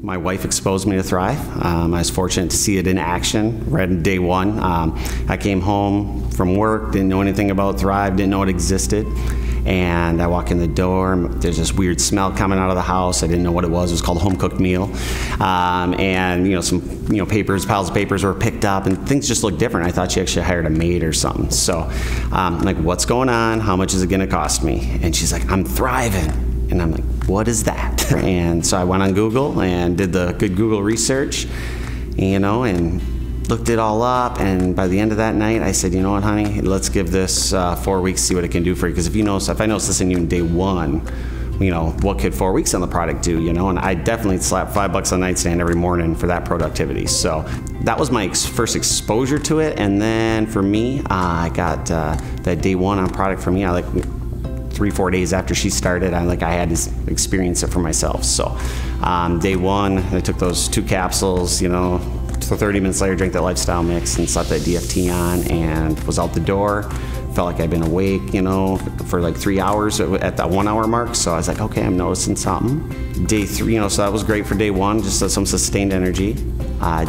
My wife exposed me to Thrive. I was fortunate to see it in action right on day one. I came home from work, didn't know anything about Thrive, didn't know it existed. And I walk in the door, there's this weird smell coming out of the house. I didn't know what it was called a home cooked meal. And some papers, piles of papers were picked up and things just looked different. I thought she actually hired a maid or something. So I'm like, what's going on? How much is it gonna cost me? And she's like, I'm thriving. And I'm like, what is that? And so I went on Google and did the good Google research, and looked it all up. And by the end of that night, I said, you know what, honey, let's give this 4 weeks, see what it can do for you. Because if I notice this in you in day one, what could 4 weeks on the product do, And I definitely slapped $5 on the nightstand every morning for that productivity. So that was my first exposure to it. And then for me, I got that day one on product for me. I 3-4 days after she started, I had to experience it for myself. So day one, I took those 2 capsules, so 30 minutes later, drank that lifestyle mix and slapped that DFT on and was out the door. Felt like I'd been awake, for 3 hours at that 1 hour mark. So I was like, okay, I'm noticing something. Day 3, so that was great for day one, just some sustained energy.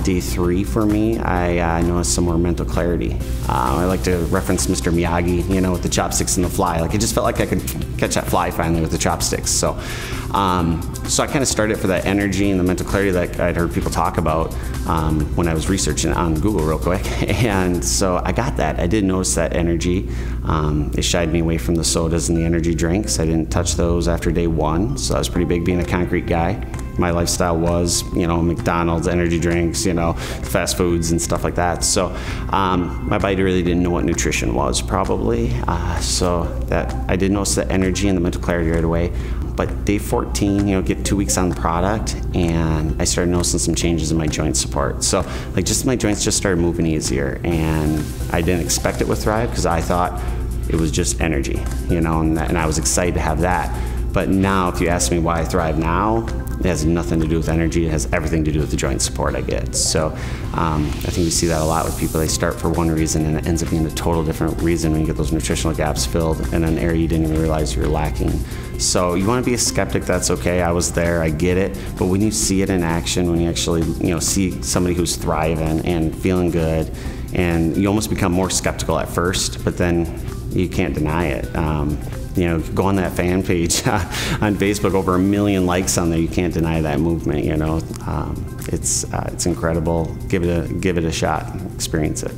Day 3 for me, I noticed some more mental clarity. I like to reference Mr. Miyagi, with the chopsticks and the fly. It just felt like I could catch that fly finally with the chopsticks. So I kind of started for that energy and the mental clarity that I'd heard people talk about when I was researching on Google real quick. And so I got that. I did notice that energy. It shied me away from the sodas and the energy drinks. I didn't touch those after day 1, so that was pretty big being a concrete guy. My lifestyle was, McDonald's, energy drinks, fast foods and stuff like that. So my body really didn't know what nutrition was probably. So that I did notice the energy and the mental clarity right away. But day 14, get 2 weeks on the product, and I started noticing some changes in my joint support. So just my joints just started moving easier, and I didn't expect it with Thrive because I thought it was just energy, and I was excited to have that. But now, if you ask me why I Thrive now, it has nothing to do with energy. It has everything to do with the joint support I get. So I think we see that a lot with people. They start for one reason and it ends up being a total different reason when you get those nutritional gaps filled in an area you didn't even realize you were lacking. So you want to be a skeptic, that's okay. I was there, I get it. But when you see it in action, when you actually see somebody who's thriving and feeling good, and you almost become more skeptical at first, but then you can't deny it. Go on that fan page on Facebook, over 1 million likes on there. You can't deny that movement. It's incredible. Give it a shot. Experience it.